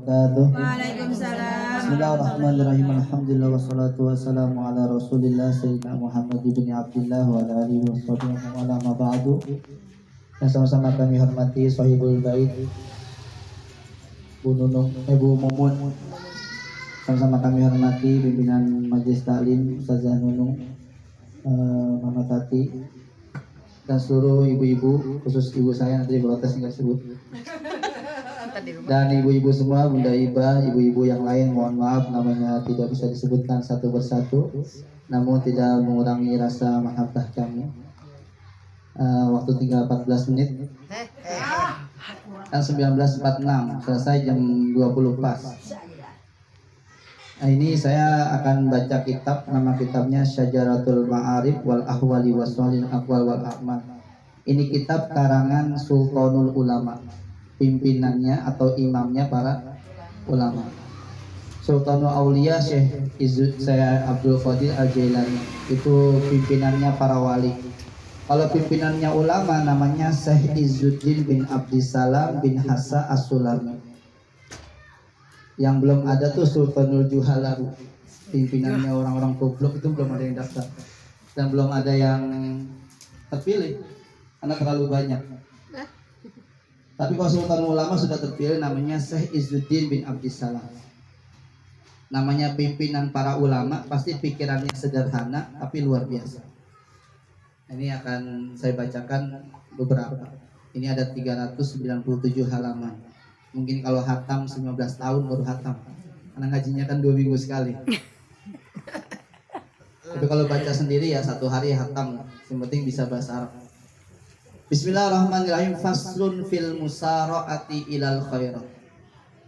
wabarakatuh. Waalaikumsalam. Bismillahirrahmanirrahim. Alhamdulillah wassalatu wassalamu ala Rasulillah Sayyidina Muhammad bin Abdullah wa ala alihi washabihi wa ala ma ba'du. Yang sama-sama kami hormati Sahibul Bait Bu Nunung, Bu Mumun. Sama-sama kami hormati pimpinan Majelis Taklim Ustazah Nunung, Mama Tati, dan seluruh ibu-ibu, khusus ibu saya nanti diprotes nggak sebut. Dan ibu-ibu semua, Bunda Iba, ibu-ibu yang lain, mohon maaf namanya tidak bisa disebutkan satu persatu, namun tidak mengurangi rasa mahabbah kami. Waktu tinggal 14 menit dan 19.46, selesai jam 20 pas. Nah, ini saya akan baca kitab, nama kitabnya Syajaratul Ma'arif wal Ahwali Waswalil Aqwal wal A'mal. Ini kitab karangan Sultanul Ulama, pimpinannya atau imamnya para ulama. Sultanul Aulia Syekh saya Abdul Qadir Al-Jailani, itu pimpinannya para wali. Kalau pimpinannya ulama namanya Syekh Izzuddin bin Abdissalam bin Hassa As-Sulami. Yang belum ada tuh Sultanul Juhalaru, pimpinannya orang-orang goblok, itu belum ada yang daftar dan belum ada yang terpilih karena terlalu banyak. Tapi kalau Sultan Ulama sudah terpilih, namanya Syekh Izzuddin bin Abdissalam. Namanya pimpinan para ulama, pasti pikirannya sederhana tapi luar biasa. Ini akan saya bacakan beberapa. Ini ada 397 halaman. Mungkin kalau hatam 19 tahun baru hatam, karena ngajinya kan 2 minggu sekali. Tapi kalau baca sendiri ya 1 hari hatam, yang penting bisa bahasa Arab. Bismillahirrahmanirrahim. Faslun fil musara'ati ilal khairat.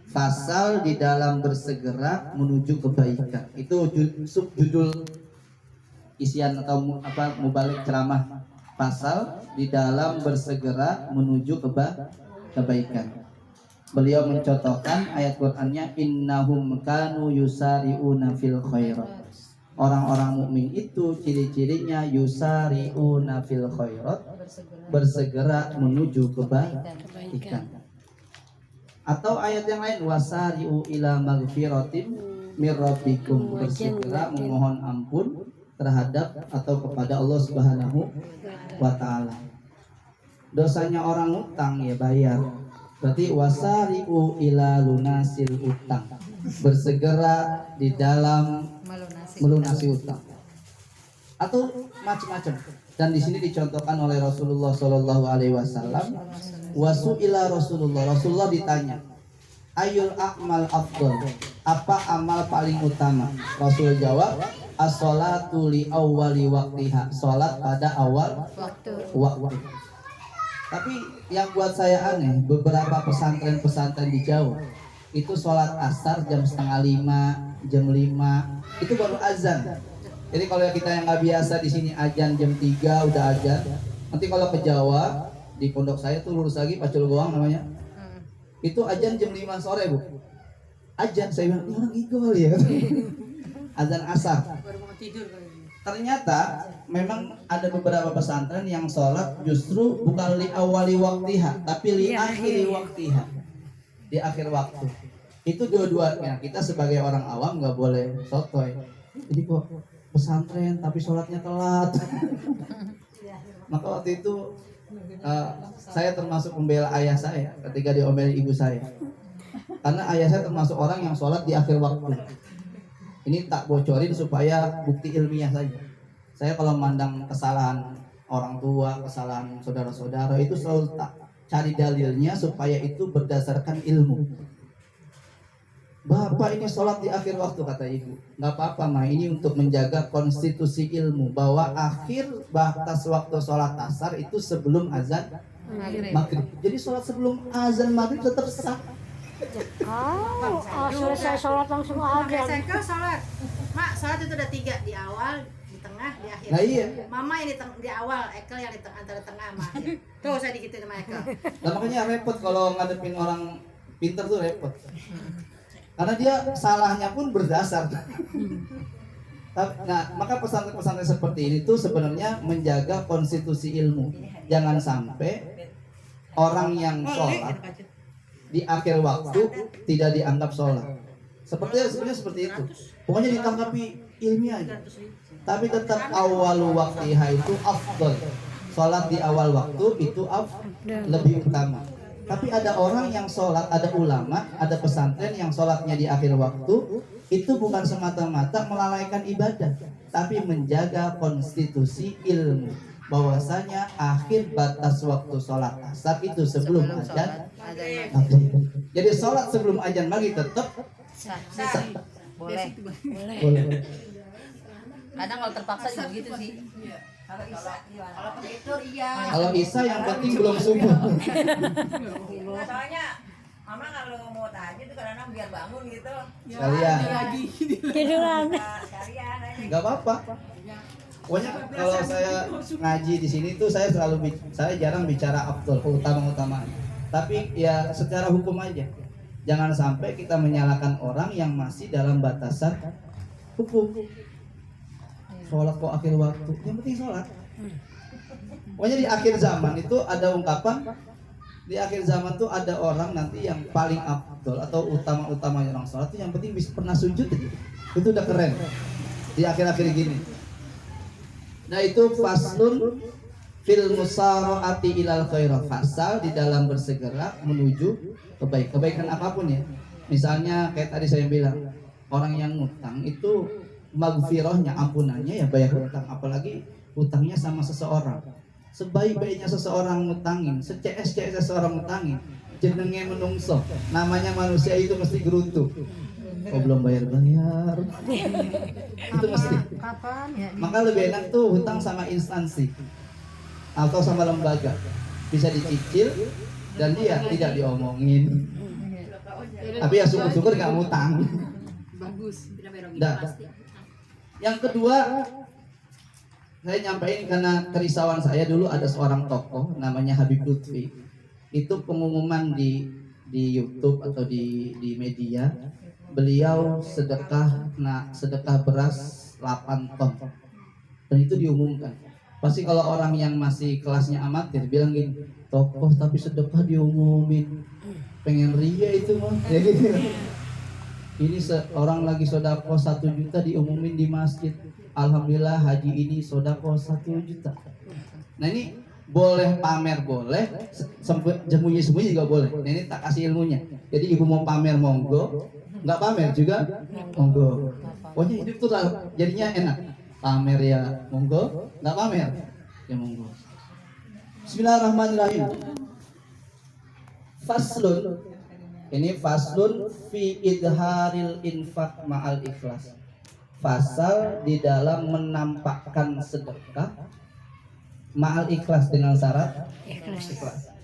Fasal di dalam bersegera menuju kebaikan. Itu subjudul isian atau mubalik ceramah. Fasal di dalam bersegera menuju kebaikan. Beliau mencontohkan ayat Qur'annya, innahum kanu yusari'una fil khairat. Orang-orang mukmin itu ciri-cirinya yusari'una fil khairat, bersegera menuju kebaikan. Atau ayat yang lain, wasari'u ila maghfiratin mir rabbikum, bersegera memohon ampun terhadap atau kepada Allah Subhanahu wa taala. Dosanya orang utang ya bayar. Berarti wasari'u ila lunasil utang, bersegera di dalam melunasi utang. Atau macam-macam. Dan di sini dicontohkan oleh Rasulullah Shallallahu Alaihi Wasallam. Wasu ila Rasulullah ditanya, ayul akmal afdal, apa amal paling utama? Rasul jawab, as-sholatu li awwali waqtiha, sholat pada awal waktu. Tapi yang buat saya aneh, beberapa pesantren-pesantren di Jawa itu sholat asar jam 4:30, jam 5 itu baru azan. Jadi kalau kita yang nggak biasa di sini azan jam 3 udah azan. Nanti kalau ke Jawa di pondok saya tuh lurus lagi Pacul Goang namanya, itu azan jam 5 sore bu. Azan saya bilang ini orang igol ya. Azan asar. Baru mau tidur kali ini. Ternyata memang ada beberapa pesantren yang sholat justru bukan li awali waktiha, tapi li akhiri waktiha, di akhir waktu. Itu dua-duanya. Kita sebagai orang awam nggak boleh sotoy. Jadi kok pesantren tapi sholatnya telat. Maka waktu itu saya termasuk membela ayah saya ketika diomeli ibu saya, karena ayah saya termasuk orang yang sholat di akhir waktu. Ini tak bocorin supaya bukti ilmiah saja. Saya kalau memandang kesalahan orang tua, kesalahan saudara-saudara itu selalu tak cari dalilnya supaya itu berdasarkan ilmu. Bapak ini sholat di akhir waktu kata ibu. Nggak apa-apa mah, ini untuk menjaga konstitusi ilmu bahwa akhir batas waktu sholat asar itu sebelum azan maghrib. Jadi sholat sebelum azan maghrib tetap sah. Selesai sholat langsung aja. Saya ke sholat. Mak, sholat itu ada 3, di awal, di tengah, di akhir. Nah iya. Mama ini di awal, Ekel yang di antara tengah sama akhir. Tuh saya digituin sama Ekel. Nah makanya repot kalau ngadepin orang pinter tuh repot. Karena dia salahnya pun berdasar. Nah, maka pesantren-pesantren seperti ini tuh sebenarnya menjaga konstitusi ilmu. Jangan sampai orang yang sholat di akhir waktu tidak dianggap sholat. Sebenarnya seperti itu. Pokoknya ditanggapi ilmiah aja. Tapi tetap awal waktiha itu afdal. Sholat di awal waktu itu lebih utama. Tapi ada orang yang sholat, ada ulama, ada pesantren yang sholatnya di akhir waktu, itu bukan semata-mata melalaikan ibadah, tapi menjaga konstitusi ilmu. Bahwasanya akhir batas waktu sholat asar itu sebelum azan maghrib. Jadi sholat sebelum azan maghrib tetap sah. Boleh. Boleh. Kadang kalau terpaksa juga gitu sih. Kalau Isa gimana? Kalau begitu iya. Kalau Isa yang penting belum subuh. Nah, soalnya Mama kalau mau tahajud tuh kadang-kadang biar bangun gitu. Sekalian. Tiduran. Sekalian aja. Nggak apa-apa. Pokoknya kalau saya ngaji di sini tuh saya saya jarang bicara afdol, utama-utama. Tapi ya secara hukum aja. Jangan sampai kita menyalahkan orang yang masih dalam batasan hukum. Sholat kok akhir waktu, yang penting sholat. Pokoknya di akhir zaman itu ada ungkapan, di akhir zaman tuh ada orang nanti yang paling afdol atau utama-utamanya orang sholat itu yang penting bisa pernah sujud aja. Itu udah keren di akhir-akhir gini. Nah itu faslun fil musara'ati ilal khairah, fasal di dalam bersegera menuju kebaikan apapun ya. Misalnya kayak tadi saya bilang, orang yang ngutang itu maghfirahnya, ampunannya ya bayar hutang, apalagi hutangnya sama seseorang. Sebaik-baiknya seseorang ngutangin, secs-cs seseorang ngutangin, jenenge menungso, namanya manusia itu mesti geruntu. Oh belum bayar-bayar. Itu mesti. Kapan ya? Maka lebih enak tuh hutang sama instansi atau sama lembaga, bisa dicicil dan dia tidak diomongin. Tapi ya syukur-syukur gak ngutang. Bagus. Nah, yang kedua, saya nyampein karena kerisauan saya dulu ada seorang tokoh namanya Habib Lutfi. Itu pengumuman di YouTube atau di media, beliau sedekah beras 8 ton. Dan itu diumumkan. Pasti kalau orang yang masih kelasnya amatir bilang gini, tokoh tapi sedekah diumumin. Pengen ria itu mah. Ya gitu. Ini seorang lagi sodako 1 juta diumumin di masjid. Alhamdulillah haji ini sodako 1 juta. Nah ini boleh pamer boleh, sembunyi juga boleh. Nah, ini tak kasih ilmunya. Jadi ibu mau pamer monggo, nggak pamer juga monggo. Pokoknya hidup tuh jadinya enak. Pamer ya monggo, nggak pamer ya monggo. Bismillahirrahmanirrahim. Faslun. Ini faslun fi idharil infak ma'al ikhlas. Fasal di dalam menampakkan sedekah ma'al ikhlas dengan syarat ikhlas.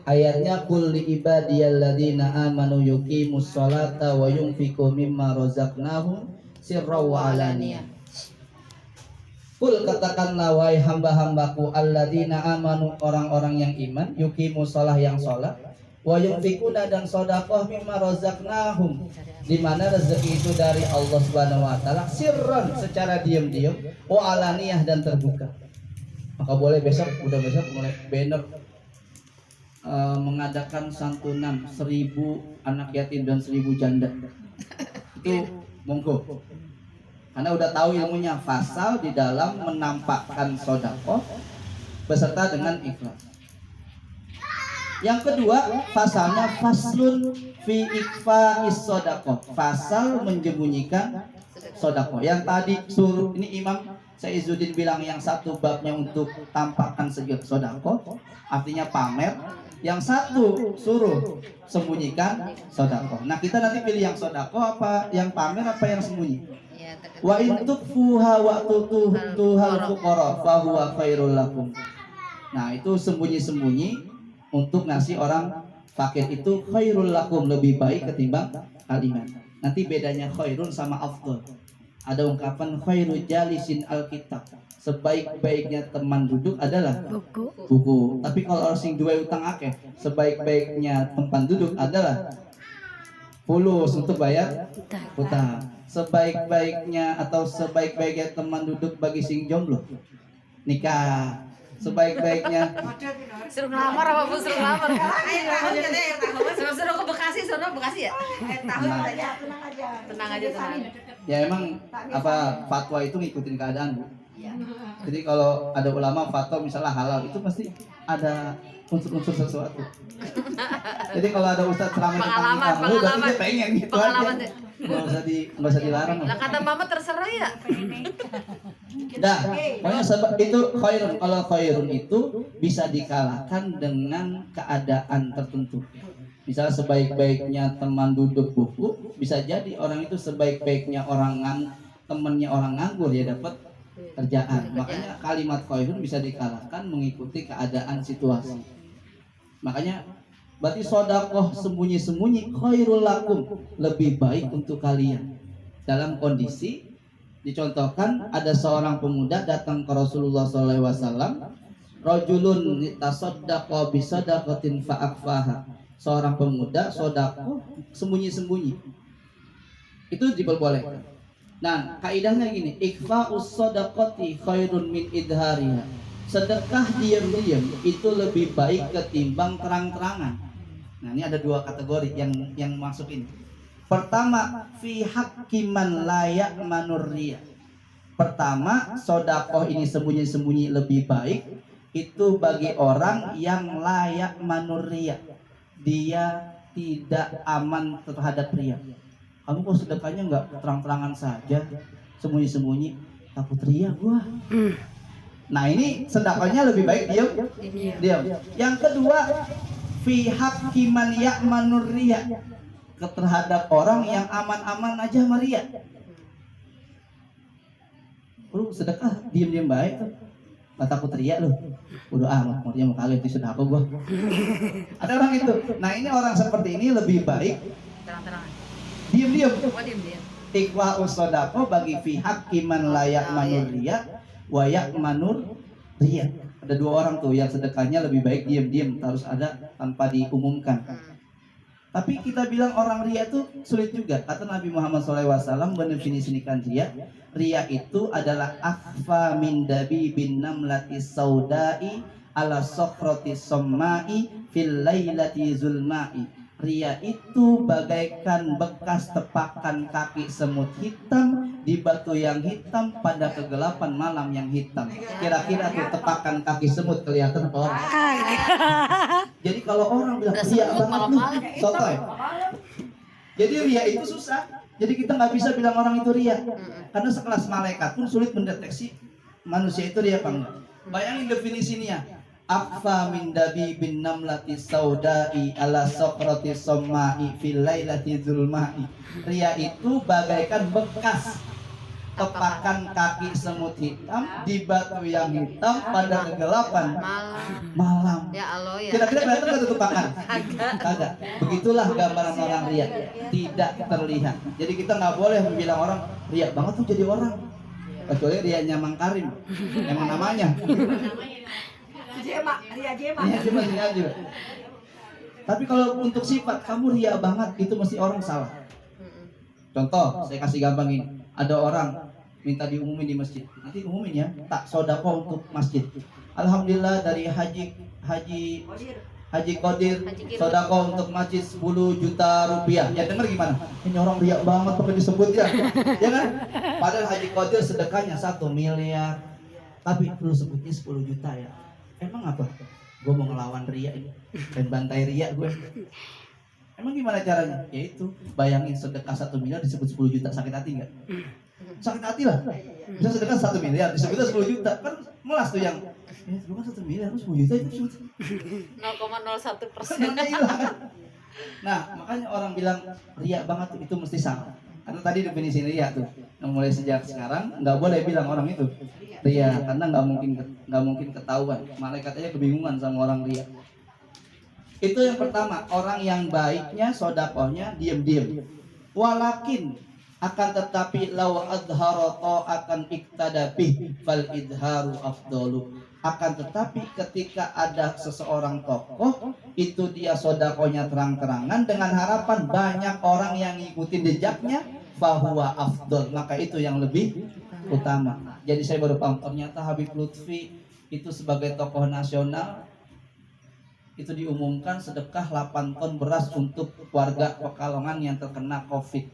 Ayatnya qul li ibadiyalladzina amanu yuqimus sholata wa yunfiqu mimma razaqnahum sirran wa alaniyah. Qul katakanlah wahai hamba-hambaku alladzina amanu, orang-orang yang iman, yuqimus shalah yang sholat, wa yunfiquna dan sedekah mimma razaqnahum, di mana rezeki itu dari Allah Subhanahu wa taala, sirran secara diam-diam, wa alaniyah dan terbuka. Maka boleh besok mulai banner mengadakan santunan 1000 anak yatim dan 1000 janda. Itu monggo. Karena udah tahu ilmunya, fasal di dalam menampakkan sedekah beserta dengan ikhlas. Yang kedua, pasalnya faslun fi ikfa'is sedekah. Fasal menyembunyikan sedekah. Yang tadi suruh ini Imam Saizuddin bilang yang satu babnya untuk tampakkan sedekah, artinya pamer. Yang satu suruh sembunyikan sedekah. Nah, kita nanti pilih yang sedekah apa yang pamer apa yang sembunyi. Wa in tukfuha wa tutuhal fuqara fa huwa khairul lakum. Nah, itu sembunyi-sembunyi untuk ngasih orang fakir itu khairul lakum, lebih baik ketimbang kalimat. Nanti bedanya khairun sama afdal. Ada ungkapan khairu jalisin alkitab, sebaik-baiknya teman duduk adalah buku. Tapi kalau orang sing dua utang akeh, sebaik-baiknya tempat duduk adalah fulus untuk bayar utang. Sebaik-baiknya atau sebaik-baiknya teman duduk bagi sing jomblo nikah. sebaik-baiknya Suruh ngelamar apa pun suruh ngelamar. Akhir tahun kita ya tahun. Suruh ke Bekasi, sono Bekasi ya. Akhir tahun Nah. aja tenang aja. Tenang aja tenang. ya emang apa fatwa itu ngikutin keadaan Bu. Iya. Jadi kalau ada ulama fatwa misalnya halal itu pasti ada unsur-unsur sesuatu. Jadi kalau ada ustadz ceramah tentang Pengalaman, nikah, berarti pengalaman. dia pengen gitu Pengalaman aja. deh. Nggak usah dilarang. Lah kata mama terserah ya. Dah, pokoknya sebab itu khairun, kalau khairun itu bisa dikalahkan dengan keadaan tertentu. Misalnya sebaik-baiknya teman duduk buku, bisa jadi orang itu sebaik-baiknya temannya orang nganggur ya dapat kerjaan. Makanya kalimat khairun bisa dikalahkan mengikuti keadaan situasi. Makanya berarti sodakoh sembunyi-sembunyi khairul lakum, lebih baik untuk kalian. Dalam kondisi dicontohkan ada seorang pemuda datang ke Rasulullah SAW, rajulun tasaddaqa bi sadaqatin fa'akfaha. Seorang pemuda sodakoh sembunyi-sembunyi. Itu diperbolehkan. Nah, kaidahnya gini, ikfa'us sadaqati khairun min idhariha. Sedekah diam-diam itu lebih baik ketimbang terang-terangan. Nah, ini ada dua kategori yang masuk ini. Pertama, fi haqqi man la ya'manur riya. Pertama, sedekah ini sembunyi-sembunyi lebih baik itu bagi orang yang layak manur riya. Dia tidak aman terhadap riya. Kamu kok sedekahnya nggak terang-terangan saja, sembunyi-sembunyi, takut riya gua. Nah ini sedekahnya lebih baik diam. Yang kedua, fi haqqi man ya'manur riya, terhadap orang yang aman-aman aja Maria. Lu sedekah diam-diam baik tuh, nggak takut riya lu. Udah amat, mau dia mau kali di sedekah gua. Ada orang itu. Nah ini orang seperti ini lebih baik Terang-terangan. diam-diam. Oh diam. Ikhwa usodako bagi pihak iman layak manur riya, wayak manur riya. Ada dua orang tuh yang sedekahnya lebih baik diam-diam, harus ada tanpa diumumkan. Tapi kita bilang orang riya itu sulit juga. Kata Nabi Muhammad SAW mendefinisikan riya. Riya itu adalah akhfa min dabi bin namlati saudai ala sokhroti sommai fil lailati zulmai. Riya itu bagaikan bekas tepakan kaki semut hitam di batu yang hitam pada kegelapan malam yang hitam. Kira-kira tuh tepakan kaki semut kelihatan apa orang? Jadi kalau orang bilang riya banget nih, sotoy. Jadi riya itu susah. Jadi kita nggak bisa bilang orang itu riya. Karena sekelas malaikat pun sulit mendeteksi manusia itu riya apa enggak. Bayangin definisinya. Akfa min dabi bin namlati saudai ala sokrati sommai fil lailati zulmai. Riya itu bagaikan bekas tepakan kaki semut hitam di batu yang hitam pada kegelapan malam. Ya Allah ya. Kira-kira kelihatan nggak tuh tepakan? Kagak. Begitulah gambaran orang riya, tidak terlihat. Jadi kita nggak boleh bilang orang riya banget tuh jadi orang. Kecuali riyanya Mang Karim, emang namanya. Iya, cuma sini aja. Tapi kalau untuk sifat kamu riya banget itu mesti orang salah. Contoh, saya kasih gampang ini. Ada orang minta diumumin di masjid. Nanti umumin ya, tak sodako untuk masjid. Alhamdulillah dari Haji Qadir sodako untuk masjid 10 juta rupiah. Ya dengar gimana? Ini orang riya banget pakai disebut ya. Ya kan? Padahal Haji Qadir sedekahnya 1 miliar. Tapi perlu sebutnya 10 juta ya. Emang apa? Gue mau ngelawan ria ini dan bantai ria gue. Emang gimana caranya? Yaitu bayangin sedekah 1 miliar disebut 10 juta, sakit hati nggak? Sakit hati lah. Bisa sedekah 1 miliar disebutnya 10 juta, kan melas tuh yang. Lu kan 1 miliar, lu 10 juta itu 0,01%. Nah makanya orang bilang ria banget tuh, itu mesti salah. Karena tadi definisi ria tuh, yang mulai sejak sekarang nggak boleh bilang orang itu ria, karena nggak mungkin ketahuan. Malaikat aja kebingungan sama orang ria. Itu yang pertama, orang yang baiknya sodakohnya diam-diam. Walakin akan tetapi law adharo akan iktadabih fal idharu afdalu. Akan tetapi ketika ada seseorang tokoh itu dia sodakohnya terang-terangan dengan harapan banyak orang yang ngikutin jejaknya, fahuwa afdal, maka itu yang lebih utama. Jadi saya baru paham ternyata Habib Lutfi itu sebagai tokoh nasional itu diumumkan sedekah 8 ton beras untuk warga Pekalongan yang terkena COVID.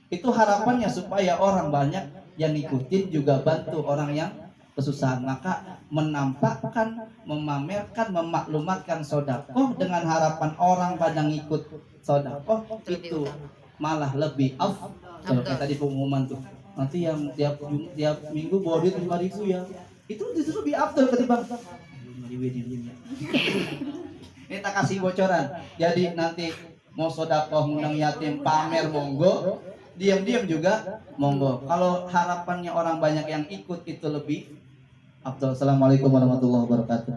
Itu harapannya supaya orang banyak yang ngikutin juga bantu orang yang kesusahan. Maka menampakkan, memamerkan, memaklumatkan sodakoh dengan harapan orang pada ngikut sodakoh itu malah lebih kayak tadi pengumuman tuh. Nanti yang tiap minggu bawa duit 5.000 ya. Itu justru lebih afdal ketimbang ini tak kasih bocoran. Jadi nanti mau sodakoh ngundang yatim pamer monggo, diam-diam juga monggo. Kalau harapannya orang banyak yang ikut itu lebih afdal. Assalamualaikum warahmatullahi wabarakatuh.